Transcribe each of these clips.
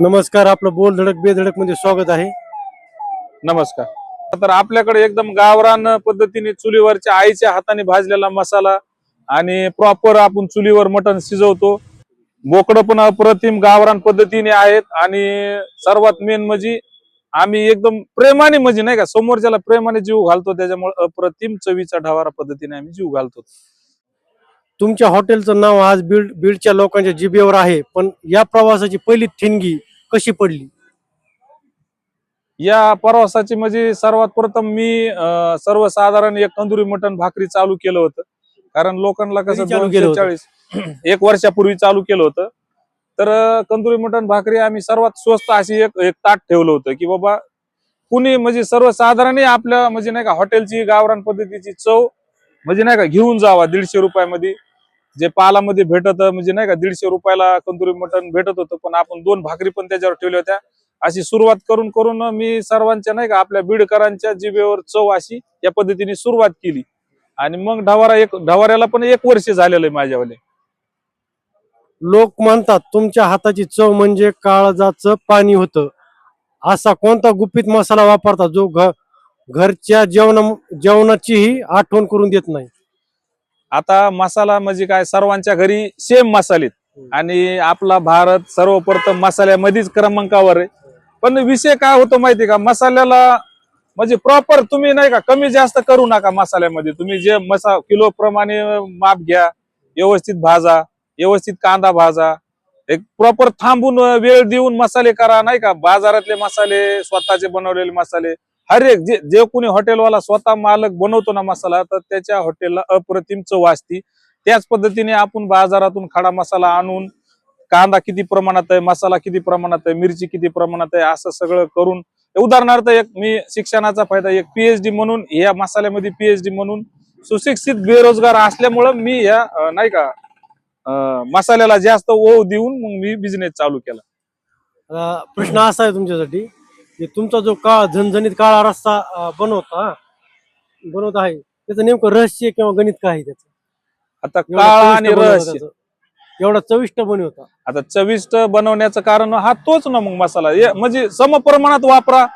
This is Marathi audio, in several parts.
नमस्कार, आपलं बोल धडक बेधडक मध्ये स्वागत आहे. नमस्कार. तर आपल्याकडे एकदम गावरान पद्धतीने चुलीवरच्या आईच्या हाताने भाजलेला मसाला आणि प्रॉपर आपण चुलीवर मटण शिजवतो. बोकडं पण अप्रतिम गावरान पद्धतीने आहेत आणि सर्वात मेन म्हणजे आम्ही एकदम प्रेमाने म्हणजे नाही का समोरच्याला प्रेमाने जीव घालतो, त्याच्यामुळे अप्रतिम चवीचा ढवारा पद्धतीने आम्ही जीव घालतो. तुमच्या हॉटेलचं नाव आज बीडच्या लोकांच्या जिभेवर आहे, पण या प्रवासाची पहिली ठिणगी कशी पडली? या प्रवासाची म्हणजे सर्वात प्रथम मी सर्वसाधारण एक तंदुरी मटण भाकरी चालू केलं होतं. कारण लोकांना कसं कधी चालू केलं होतं? 240 एक वर्षापूर्वी चालू केलं होतं. तर तंदुरी मटण भाकरी आम्ही सर्वात स्वस्त अशी एक एक ताट ठेवलं होतं की बाबा कुणी म्हणजे सर्वसाधारण आपल्या म्हणजे नाही का हॉटेलची गावरान पद्धतीची चव म्हणजे नाही का घेऊन जावा. 150 रुपयामध्ये जे पालामध्ये भेटत म्हणजे नाही का 150 रुपयाला तंदुरी मटण भेटत होतं, पण आपण 2 भाकरी पण त्याच्यावर ठेवल्या होत्या. अशी सुरुवात करून करून मी सर्वांच्या नाही का आपल्या बीडकरांच्या जिभेवर चव अशी या पद्धतीने सुरुवात केली. आणि मग ढवाऱ्याला पण 1 वर्ष झालेलं आहे माझ्यावाले. लोक म्हणतात तुमच्या हाताची चव म्हणजे काळजाचं पाणी होतं. असा कोणता गुपित मसाला वापरता जो घरच्या जेवणाचीही आठवण करून देत नाही? आता मसाला म्हणजे काय, सर्वांच्या घरी सेम मसाले आणि आपला भारत सर्वप्रथम मसाल्यामध्येच क्रमांकावर आहे. पण विषय काय होतो माहिती का, मसाल्याला म्हणजे प्रॉपर तुम्ही नाही का कमी जास्त करू नका. मसाल्यामध्ये तुम्ही जे किलो प्रमाणे माप घ्या, व्यवस्थित भाजा, व्यवस्थित कांदा भाजा, एक प्रॉपर थांबून वेळ देऊन मसाले करा. नाही का बाजारातले मसाले, स्वतःचे बनवलेले मसाले, हर एक जे कोणी हॉटेलवाला स्वतः मालक बनवतो ना मसाला, तर त्याच्या हॉटेलला अप्रतिम चव असती. त्याच पद्धतीने आपण बाजारातून खडा मसाला आणून कांदा किती प्रमाणात आहे, मसाला किती प्रमाणात आहे, मिरची किती प्रमाणात आहे, असं सगळं करून उदाहरणार्थ एक मी शिक्षणाचा फायदा एक पीएचडी म्हणून या मसाल्यामध्ये पीएचडी म्हणून सुशिक्षित बेरोजगार असल्यामुळं मी या नाही का मसाल्याला जास्त ओढ देऊन मग मी बिझनेस चालू केला. प्रश्न असा आहे तुमच्यासाठी की तुमचा जो झणझणीत काळा रस्सा बनवत आहे, त्याचं नेमकं रहस्य किंवा गणित काय आहे त्याचं? आता काळा आणि रहस्य एवढा चविष्ट बनवता. आता चविष्ट बनवण्याचं कारण हा तोच ना मग मसाला म्हणजे सम प्रमाणात वापरा,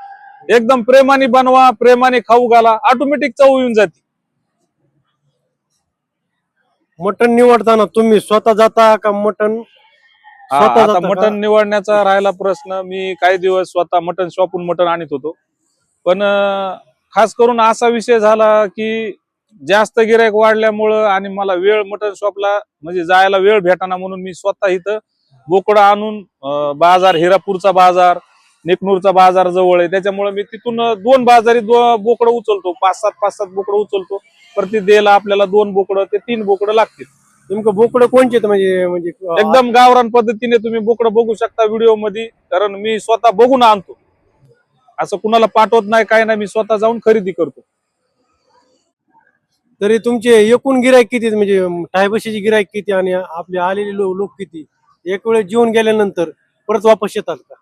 एकदम प्रेमाने बनवा, प्रेमाने खाऊ घाला, ऑटोमॅटिक चव येऊन जाते. मटण निवडताना तुम्ही स्वतः जाता का मटण आता मटण निवडण्याचा राहिला प्रश्न, मी काही दिवस स्वतः मटण शॉपहून मटण आणत होतो. पण खास करून असा विषय झाला की जास्त गिराईक वाढल्यामुळं आणि मला वेळ मटण शॉपला म्हणजे जायला वेळ भेटाना, म्हणून मी स्वतः इथं बोकडं आणून बाजार, हिरापूरचा बाजार, नेकनूरचा बाजार जवळ आहे, त्याच्यामुळे मी तिथून 2 बाजारी बोकडं उचलतो. 5-7 बोकडं उचलतो. प्रति देला आपल्याला 2 बोकडं ते 3 बोकडं लागतील. नेमकं बोकडं कोणचे म्हणजे एकदम गावरान पद्धतीने तुम्ही बोकडं बघू शकता व्हिडिओ मध्ये, कारण मी स्वतः बघून आणतो, असं कुणाला पाठवत नाही, काय नाही, मी स्वतः जाऊन खरेदी करतो. तरी तुमचे एकूण गिराईक किती, म्हणजे टायबशीची गिराईक किती आणि आपले आलेले लोक किती? एक वेळेस जेवून गेल्यानंतर परत वापस येतात का?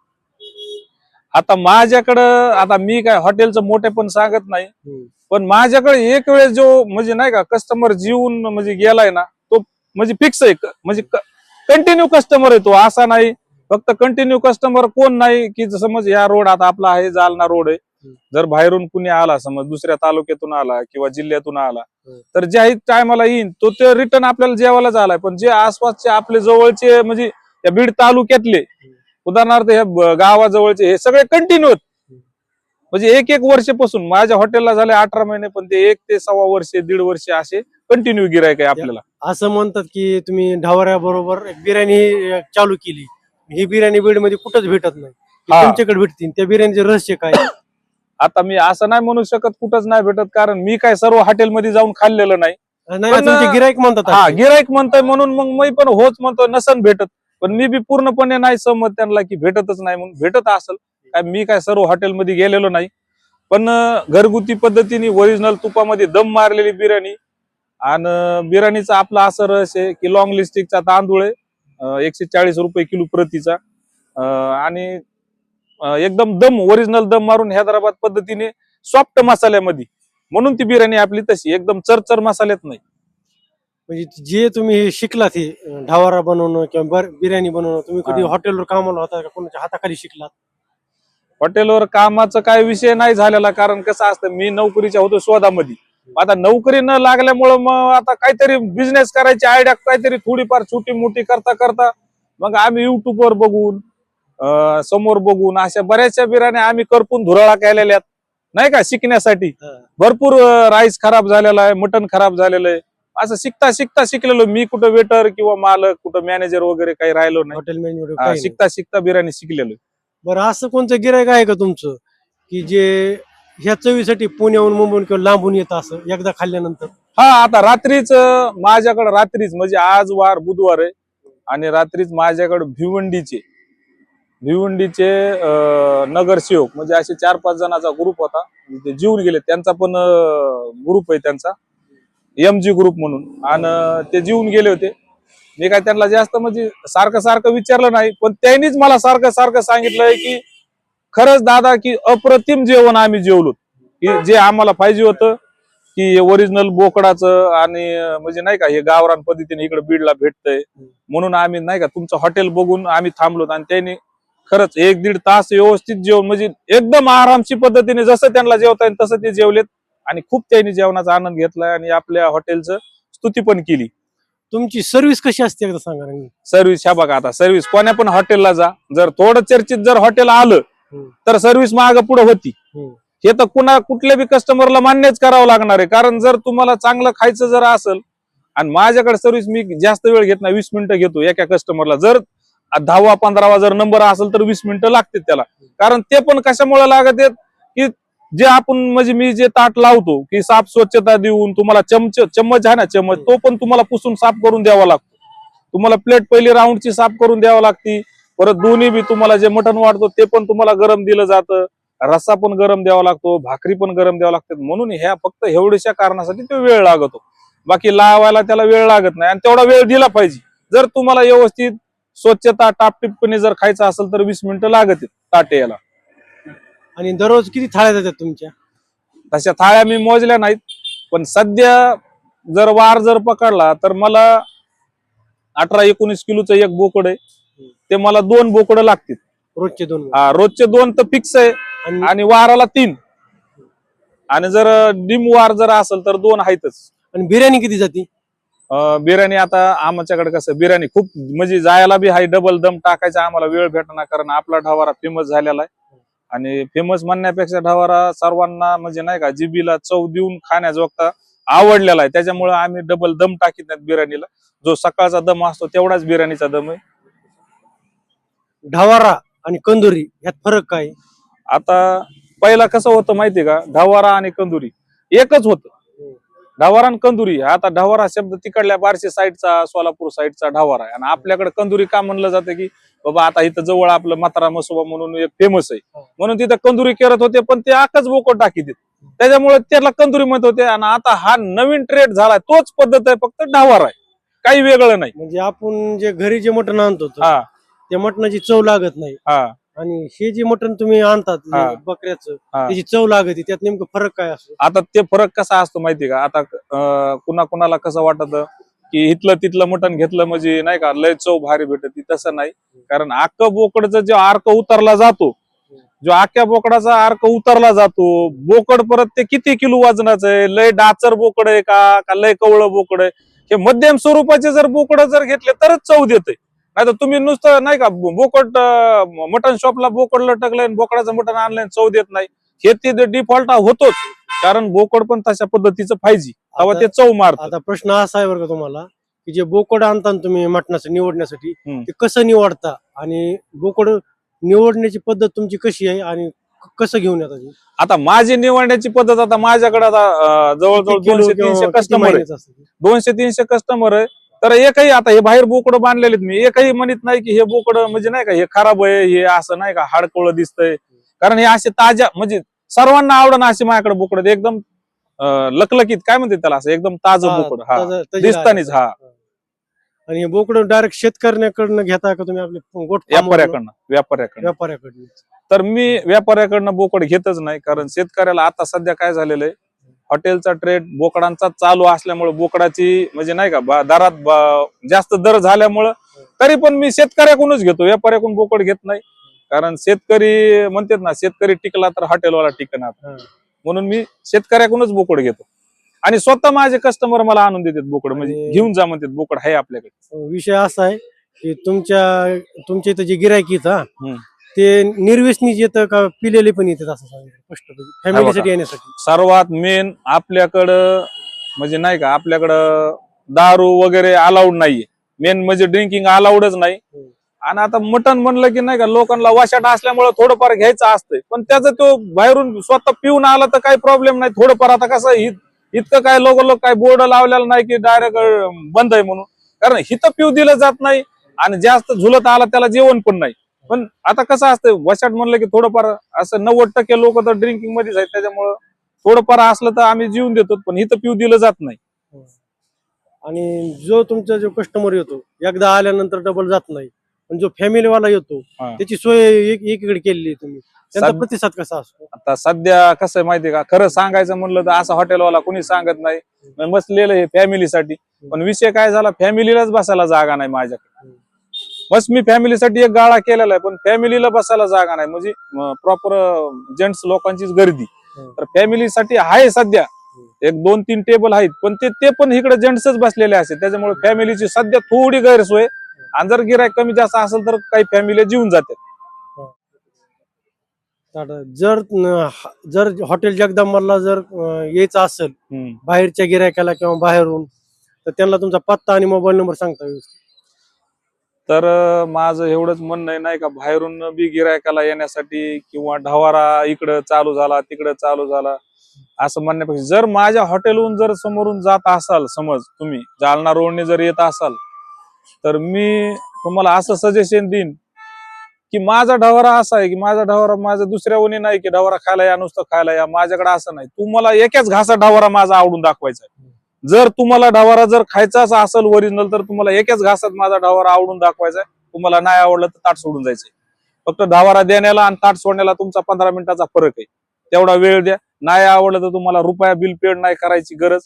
आता माझ्याकडं, आता मी काय हॉटेलचं मोठे पण सांगत नाही, पण माझ्याकडे एक वेळेस जो म्हणजे नाही का कस्टमर जीवन म्हणजे गेलाय ना, तो म्हणजे फिक्स आहे, म्हणजे कंटिन्यू कस्टमर आहे तो. असा नाही फक्त कंटिन्यू कस्टमर कोण नाही की समज या रोड आता आपला आहे जालना रोड आहे, जर बाहेरून कुणी आला, समज दुसऱ्या तालुक्यातून आला किंवा जिल्ह्यातून आला, तर ज्याही टायमाला येईन तो ते रिटर्न आपल्याला जेवायलाच आलाय. पण जे आसपासचे आपले जवळचे म्हणजे या बीड तालुक्यातले उदाहरणार्थ ह्या गावाजवळचे हे सगळे कंटिन्यू म्हणजे 1-1 वर्षापासून माझ्या हॉटेलला झाले 18 महिने, पण ते 1 ते 1.25 वर्ष, 1.5 वर्ष असे कंटिन्यू गिराईक आहे आपल्याला. असं म्हणतात की तुम्ही ढावऱ्याबरोबर एक बिर्याणी चालू केली, ही बिर्याणी बीड मध्ये कुठंच भेटत नाही, तुमच्याकडे भेटतील. त्या बिर्याणीचे रहस्य काय? आता मी असं नाही म्हणू शकत कुठंच नाही भेटत, कारण मी काय सर्व हॉटेलमध्ये जाऊन खाल्लेलं नाही. तुमचे गिराईक म्हणतात. हा, गिराईक म्हणतोय म्हणून मग मी पण होच म्हणतो, नसन भेटत. पण मी बी पूर्णपणे नाही सहमत त्यांना की भेटतच नाही म्हणून. भेटत असेल काय, मी काय सर्व हॉटेलमध्ये गेलेलो नाही, पण घरगुती पद्धतीने ओरिजिनल तुपामध्ये दम मारलेली बिर्याणी. आणि बिर्याणीचा आपला असं रहस्य आहे की लॉंग लिस्टिकचा तांदूळ आहे, 140 रुपये किलो प्रतीचा, आणि एकदम दम ओरिजिनल दम मारून हैदराबाद पद्धतीने सॉफ्ट मसाल्यामध्ये, म्हणून ती बिर्याणी आपली तशी एकदम चरचर मसाल्यात नाही. म्हणजे जे तुम्ही हे शिकलात हे ढावारा बनवणं किंवा बिर्याणी बनवणं, तुम्ही कधी हा. हॉटेलवर कामाला होता का कोणाच्या हाताखाली शिकलात? हॉटेलवर कामाचा काय विषय नाही झालेला, कारण कसं असतं मी नोकरीच्या होतो शोधामध्ये. आता नोकरी न लागल्यामुळं मग आता काहीतरी बिझनेस करायची आयडिया काहीतरी थोडीफार छोटी मोठी करता करता मग आम्ही युट्यूबवर बघून समोर बघून अशा बऱ्याचशा बिर्याण्या आम्ही करपून धुराळा केलेल्या आहेत, नाही का, शिकण्यासाठी. भरपूर राईस खराब झालेला आहे, मटन खराब झालेलं आहे. असं शिकता शिकता शिकलेलो मी. कुठं वेटर किंवा मालक, कुठं मॅनेजर वगैरे काही राहिलो नाही. हॉटेल मॅनेजमेंट शिकता शिकता बिर्याणी शिकलेलो. बरं, असं कोणतं गिरायक आहे का तुमचं की जे ह्या चवीसाठी पुण्याहून मुंबईहून किंवा लांबून येतं असं एकदा खाल्ल्यानंतर? हा, आता रात्रीच माझ्याकडे रात्रीच म्हणजे आज वार बुधवार आहे आणि रात्रीच माझ्याकडे भिवंडीचे नगरसेवक म्हणजे असे 4-5 जणांचा ग्रुप होता, ते जीवन गेले. त्यांचा पण ग्रुप आहे त्यांचा, MG ग्रुप म्हणून, आणि ते जीवन गेले होते. मी काय त्यांना जास्त म्हणजे सारखं सारखं विचारलं नाही, पण त्यांनीच मला सारखं सारखं सांगितलंय की खरंच दादा की अप्रतिम जेवण आम्ही जेवलो, की जे आम्हाला पाहिजे होतं, की ओरिजिनल बोकडाचं आणि म्हणजे नाही का हे गावरान पद्धतीने इकडे बीडला भेटतंय, म्हणून आम्ही नाही का तुमचं हॉटेल बघून आम्ही थांबलो. आणि त्यांनी खरंच 1-1.5 तास व्यवस्थित जेवण म्हणजे एकदम आरामशी पद्धतीने जसं त्यांना जेवता येईल तसं ते जेवलेत आणि खूप त्यांनी जेवणाचा आनंद घेतलाय आणि आपल्या हॉटेलचं स्तुती पण केली. तुमची सर्व्हिस कशी असते एकदा सांगा ना. सर्व्हिस ह्या बघा, आता सर्व्हिस कोण्या पण हॉटेलला जा, जर थोडं चर्चेत जर हॉटेल आलं तर सर्व्हिस माग पुढे होती. हे तर कुठल्या बी कस्टमरला मान्यच करावं लागणार आहे, कारण जर तुम्हाला चांगलं खायचं जर असेल, आणि माझ्याकडे सर्व्हिस मी जास्त वेळ घेत नाही, 20 मिनिटं घेतो एका कस्टमरला. जर 10वा-15वा जर नंबर असेल तर 20 मिनिटं लागते त्याला. कारण ते पण कशामुळे लागत आहेत की जे आपण म्हणजे मी जे ताट लावतो की साफ स्वच्छता देऊन तुम्हाला चम्मच आहे ना, चम्मच तो पण तुम्हाला पुसून साफ करून द्यावा लागतो. तुम्हाला प्लेट पहिली राऊंडची साफ करून द्यावा लागती. परत दोन्ही बी तुम्हाला जे मटण वाढतो ते पण तुम्हाला गरम दिलं जातं, रस्सा पण गरम द्यावा लागतो, भाकरी पण गरम द्यावा लागतात. म्हणून ह्या फक्त एवढ्याशा कारणासाठी तो वेळ लागतो, बाकी लावायला त्याला वेळ लागत नाही. आणि तेवढा वेळ दिला पाहिजे. जर तुम्हाला व्यवस्थित स्वच्छता टापटीपणे जर खायचं असेल तर 20 मिनिटं लागत ताटे याला. आणि दररोज किती थाळ्या जातात तुमच्या? तशा थाळ्या मी मोजल्या नाहीत, पण सध्या जर वार जर पकडला तर मला 18-19 किलोचं एक बोकड आहे, ते मला 2 बोकडं लागतील रोजचे 2? रोजचे 2 तर फिक्स आहे, आणि वाराला 3, आणि जर वार जर असेल तर 2 आहेतच. आणि बिर्याणी किती जाती? बिर्याणी आता आमच्याकडे कसं बिर्याणी खूप म्हणजे जायला बी हाय, डबल दम टाकायचा आम्हाला वेळ भेटणार, कारण आपला ढावारा फेमस झालेला आहे. आणि फेमस म्हणण्यापेक्षा ढावारा सर्वांना म्हणजे नाही का जिबीला चव देऊन खाण्याजोगता आवडलेला आहे, त्याच्यामुळे आम्ही डबल दम टाकीत नाहीत बिर्याणीला. जो सकाळचा दम असतो तेवढाच बिर्याणीचा दम आहे. ढावारा आणि कंदुरी यात फरक काय? आता पहिला कसं होतं माहितीये का, ढवारा आणि कंदुरी एकच होतं. ढवारा आणि कंदुरी, आता ढवारा शब्द तिकडल्या बार्शी साईडचा, सोलापूर साईडचा ढवारा आहे, आणि आपल्याकडे कंदुरी का म्हणलं जातं की बाबा आता इथं जवळ आपलं म्हातारा मसोबा म्हणून एक फेमस आहे, म्हणून तिथं कंदुरी करत होते, पण ते आकच बोकड टाकीत, त्याच्यामुळे त्याला कंदुरी म्हणत होते. आणि आता हा नवीन ट्रेड झालाय, तोच पद्धत आहे, फक्त ढवारा आहे, काही वेगळं नाही. म्हणजे आपण जे घरी जे मटण आणतो हा, त्या मटणाची चव लागत नाही, हा, आणि हे जे मटण तुम्ही आणतात बकऱ्याचं त्याची चव लागते, त्यात नेमकं फरक काय असतो? आता ते फरक कसा असतो माहितीये का, आता कुणाला कसं वाटत की इथलं तिथलं मटण घेतलं म्हणजे नाही का लय चव भारी भेटत, तसं नाही. कारण आक्क बोकडचा जो अर्क उतरला जातो, जो आख्या बोकडाचा अर्क उतरला जातो, बोकड परत ते किती किलो वजनाचं आहे, लय डाचर बोकड आहे का लय कवळं बोकड आहे, हे मध्यम स्वरूपाचे जर बोकड जर घेतले तरच चव देते. नाही तर तुम्ही नुसतं नाही का बोकड मटन शॉपला बोकड लटकलंय, बोकडाचं मटण आणलंय, चव देत नाही, हे ते डिफॉल्ट होतोच. कारण बोकड पण तशा पद्धतीचं पाहिजे, तेव्हा ते चव मारत. आता प्रश्न असा आहे बरं का तुम्हाला, की जे बोकड आणता तुम्ही मटणाचं निवडण्यासाठी, ते कसं निवडता, आणि बोकड निवडण्याची पद्धत तुमची कशी आहे, आणि कसं घेऊन येतात? आता माझी निवडण्याची पद्धत, आता माझ्याकडे आता जवळजवळ 200-300 कस्टमर आहे, 200-300 कस्टमर आहे. तर एकही आता हे बाहेर बोकड बांधलेले मी एकही म्हणत नाही की हे बोकड म्हणजे नाही का हे खराब आहे, हे असं नाही का हाडकोळं दिसतंय, कारण हे असे ताज्या म्हणजे सर्वांना आवडणं असे माझ्याकडे बोकड एकदम लकलकीत, काय म्हणते त्याला, असं एकदम ताजं बोकड दिसतानीच. हा, आणि हे बोकड डायरेक्ट शेतकऱ्याकडनं घेता का तुम्ही आपले गोट व्यापाऱ्याकडनं? तर मी व्यापाऱ्याकडनं बोकड घेतच नाही, कारण शेतकऱ्याला आता सध्या काय झालेलं आहे, हॉटेलचा ट्रेड बोकडांचा चालू असल्यामुळे बोकडाची म्हणजे नाही का दरात जास्त दर झाल्यामुळं तरी पण मी शेतकऱ्याकडूनच घेतो, व्यापाऱ्याकडून बोकड घेत नाही. कारण शेतकरी म्हणतात ना, शेतकरी टिकला तर हॉटेलवाला टिकणार, म्हणून मी शेतकऱ्याकडूनच बोकड घेतो. आणि स्वतः माझे कस्टमर मला आणून देतात बोकड, म्हणजे घेऊन जा म्हणतात, बोकड आहे आपल्याकडे. विषय असा आहे की तुमच्या इथं जे गिरायक येतं ते निर्व्यसनीच येतं का पिलेले पण येतात असं सांगितलं फॅमिलीसाठी येण्यासाठी? सर्वात मेन आपल्याकडं म्हणजे नाही का, आपल्याकडं दारू वगैरे अलाउड नाहीये. मेन म्हणजे ड्रिंकिंग अलाउडच नाही. आणि आता मटण म्हणलं की नाही का, लोकांना वाशाट असल्यामुळे थोडंफार घ्यायचं असतंय, पण त्याचं तो बाहेरून स्वतः पिऊन आला तर काही प्रॉब्लेम नाही. थोडंफार आता कसं इतकं काय लोक काय बोर्ड लावलेला नाही की डायरेक्ट बंद आहे म्हणून, कारण हिथं पिऊ दिलं जात नाही आणि जास्त झुलत आला त्याला जेवण पण नाही. पण आता कसं असतं, वशाट म्हणलं की थोडंफार असं 90% लोक तर ड्रिंकिंग मध्येच आहेत, त्याच्यामुळं थोडंफार असलं तर आम्ही जीवन देतो, पण इथं पिऊ दिलं जात नाही. आणि जो तुमचा जो कस्टमर येतो एकदा आल्यानंतर डबल जात नाही, पण जो फॅमिलीवाला येतो त्याची सोय एकीकडे केलेली आहे तुम्ही, त्यांचा प्रतिसाद कसा असतो? आता सध्या कसं आहे माहितीये का, खरं सांगायचं म्हणलं तर असं हॉटेलवाला कोणी सांगत नाही, बसलेलं हे फॅमिलीसाठी. पण विषय काय झाला, फॅमिलीलाच बसायला जागा नाही माझ्याकडे. बस मी फॅमिलीसाठी एक गाळा केलेला आहे, पण फॅमिलीला बसायला जागा नाही, म्हणजे प्रॉपर जेंट्स लोकांचीच गर्दी. तर फॅमिलीसाठी आहे सध्या एक 2-3 टेबल आहेत, पण ते पण इकडे जेंट्सच बसलेले असते, त्याच्यामुळे फॅमिलीची सध्या थोडी गैरसोय. आणि जर गिरायक कमी जास्त असेल तर काही फॅमिली जीवन जाते. जर हॉटेल जगदंबाला जर यायचं असेल बाहेरच्या गिरायकाला किंवा बाहेरून, तर त्यांना तुमचा पत्ता आणि मोबाईल नंबर सांगता येईल? तर माझं एवढंच म्हणणं आहे नाही का, बाहेरून बी गिरायकाला येण्यासाठी किंवा ढवारा इकडं चालू झाला तिकडं चालू झाला असं म्हणण्यापेक्षा, जर माझ्या हॉटेलहून जर समोरून जात असाल, समज तुम्ही जालना रोडने जर येत असाल, तर मी तुम्हाला असं सजेशन देईन की माझा ढवारा असा आहे की माझं दुसऱ्या वणी नाही की ढवारा खायला या, नुसतं खायला या. माझ्याकडे असं नाही, तुम्हाला एकाच घासा ढवारा माझा आवडून दाखवायचा आहे. जर तुम्हाला ढवारा जर खायचाच असेल ओरिजिनल, तर तुम्हाला एकाच घासात माझा ढवारा आवडून दाखवायचा आहे. तुम्हाला नाही आवडलं तर ताट सोडून जायचंय. फक्त ढवारा देण्याला आणि ताट सोडण्याला तुमचा 15 मिनिटाचा फरक आहे, तेवढा वेळ द्या. नाही आवडलं तर तुम्हाला रुपया बिल पेड नाही करायची गरज,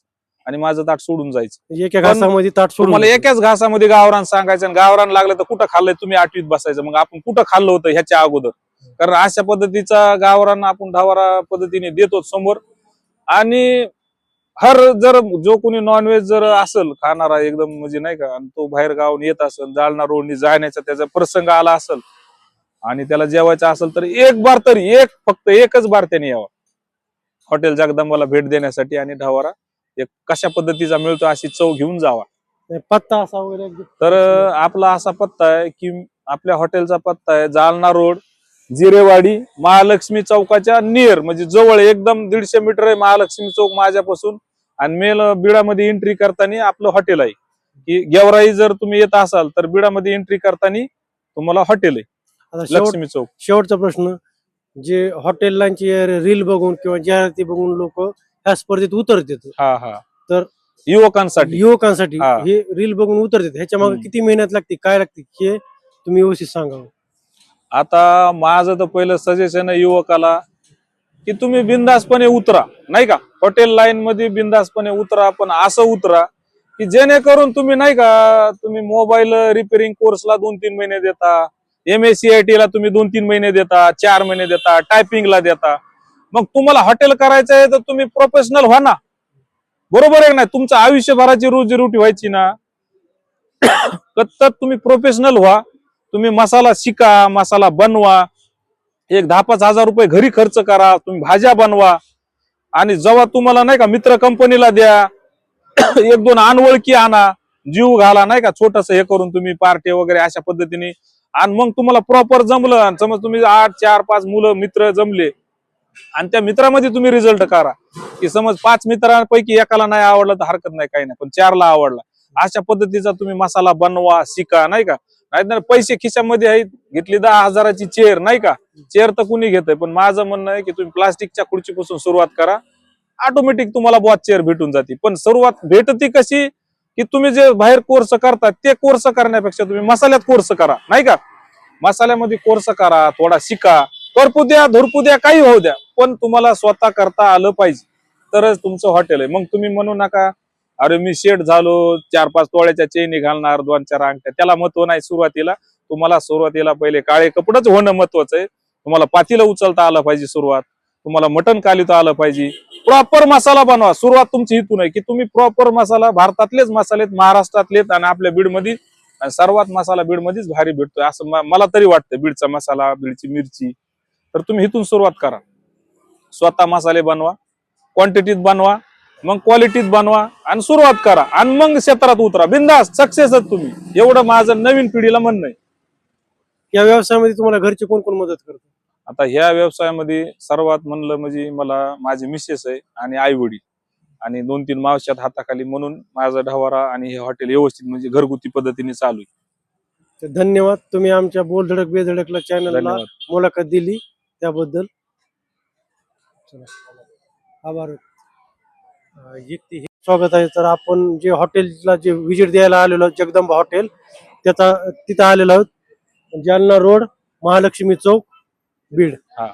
आणि माझं ताट सोडून जायचं. एका घासामध्ये ताट सोडून मला एकाच घासामध्ये गावरान सांगायचं, आणि गावरान लागलं तर कुठं खाल्लंय तुम्ही 8वीत बसायचं, मग आपण कुठं खाल्लं होतं ह्याच्या अगोदर. कारण अशा पद्धतीचा गावरान आपण ढवारा पद्धतीने देतो समोर. आणि जर जो कोणी नॉनव्हेज जर असेल खाणारा एकदम म्हणजे नाही का, आणि तो बाहेर गावून येत असेल, जालना रोडनी जाण्याचा त्याचा प्रसंग आला असेल आणि त्याला जेवायचं असेल, तर फक्त एकच बार त्याने यावं हॉटेल जगदंबाला भेट देण्यासाठी, आणि ढवारा एक कशा पद्धतीचा मिळतो अशी चव घेऊन जावा. पत्ता असा वगैरे? तर आपला असा पत्ता आहे की, आपल्या हॉटेलचा पत्ता आहे जालना रोड, जिरेवाडी, महालक्ष्मी चौकाच्या नियर, म्हणजे जवळ एकदम 150 मीटर आहे महालक्ष्मी चौक माझ्यापासून. आणि मेल बिडामध्ये एंट्री करताना आपलं हॉटेल आहे. की गेवराई जर तुम्ही येत असाल तर बिडामध्ये एंट्री करताना तुम्हाला हॉटेल आहे लक्ष्मी चौक. शेवटचा प्रश्न, जे हॉटेलांची रील बघून किंवा जाहिराती बघून लोक ह्या स्पर्धेत उतरतात, तर युवकांसाठी हे रील बघून उतरतात, ह्याच्या मागे किती मेहनत लागते, काय लागते, हे तुम्ही व्यवस्थित सांगा. आता माझं तर पहिलं सजेशन आहे युवकाला की तुम्ही बिंदासपणे उतरा, नाही का, हॉटेल लाईन मध्ये बिंदासपणे उतरा, पण असं उतरा की जेणेकरून तुम्ही नाही का, तुम्ही मोबाईल रिपेअरिंग कोर्सला 2-3 महिने देता, MACIT ला तुम्ही 2-3 महिने देता, 4 महिने देता, टायपिंगला देता. मग तुम्हाला हॉटेल करायचं आहे तर तुम्ही प्रोफेशनल व्हा ना, बरोबर आहे नाही? तुमचं आयुष्यभराची रोजीरोटी व्हायची ना, तर तुम्ही प्रोफेशनल व्हा. तुम्ही मसाला शिका, मसाला बनवा, एक 10-5 हजार रुपये घरी खर्च करा, तुम्ही भाज्या बनवा, आणि जेव्हा तुम्हाला नाही का मित्र कंपनीला द्या, 1-2 अनवळखी आणा, जीव घाला, नाही का, छोटस हे करून तुम्ही पार्टी वगैरे अशा पद्धतीने. आणि मग तुम्हाला प्रॉपर जमलं, समज तुम्ही 8-4-5 मुलं मित्र जमले आणि त्या मित्रामध्ये तुम्ही रिझल्ट करा, की समज 5 मित्रांपैकी एकाला नाही आवडलं तर हरकत नाही, काही नाही, पण 4ला आवडला, अशा पद्धतीचा तुम्ही मसाला बनवा, शिका, नाही का. नाही पैसे खिशामध्ये आहेत, घेतली 10 हजाराची चेअर, नाही का, चेअर तर कुणी घेतय, पण माझं म्हणणं आहे की तुम्ही प्लास्टिकच्या खुर्चीपासून सुरुवात करा, ऑटोमॅटिक तुम्हाला बॉस चेअर भेटून जाते. पण सुरुवात भेटती कशी, की तुम्ही जे बाहेर कोर्स करता ते कोर्स करण्यापेक्षा तुम्ही मसाल्यात कोर्स करा, नाही का, मसाल्यामध्ये कोर्स करा, थोडा शिका, करपू द्या, धुरपू द्या, काही होऊ द्या, पण तुम्हाला स्वतः करता आलं पाहिजे, तरच तुमचं हॉटेल आहे. मग तुम्ही म्हणू नका अरे मी शेठ झालो, 4-5 तोळ्याच्या चेनी घालणार, 2-4 अंगठ्या, त्याला महत्व नाही. तुम्हाला सुरुवातीला पहिले काळे कपडच होणं महत्वाचं आहे. तुम्हाला पातीला उचलता आलं पाहिजे, तुम्हाला मटण कालिता आलं पाहिजे, प्रॉपर मसाला बनवा. सुरुवात तुमची इथून आहे की तुम्ही प्रॉपर मसाला, भारतातलेच मसाले, महाराष्ट्रातलेच आणि आपल्या बीडमध्ये सर्वात मसाला बीडमध्येच भारी भेटतोय असं मला तरी वाटतं. बीडचा मसाला, बीडची मिरची. तर तुम्ही इथून सुरुवात करा. स्वतः मसाले बनवा, क्वांटिटीत बनवा, मग क्वालिटीत बनवा आणि सुरुवात करा आणि मग क्षेत्रात उतरा. बिंदास सक्सेसच तुम्ही. एवढं माझं नवीन पिढीला म्हणणं आहे. या व्यवसायामध्ये तुम्हाला घरचे कोण कोण मदत करतात? आता ह्या व्यवसायामध्ये सर्वात म्हणलं म्हणजे मला माझी मिसेस आहे आणि आई वडील आणि 2-3 मावश्यात हाताखाली, म्हणून माझा ढवारा आणि हे हॉटेल व्यवस्थित म्हणजे घरगुती पद्धतीने चालू आहे. तर धन्यवाद, तुम्ही आमच्या बोल धडक बेधडकला चॅनलला धन्यवाद. मुलाखत दिली त्याबद्दल. आभार. स्वागत आहे. तर आपण जे हॉटेलला जे विजिट द्यायला आलेलो जगदंबा हॉटेल, तिथं आलेलो आहोत. जालना रोड, महालक्ष्मी चौक, बीड. हा.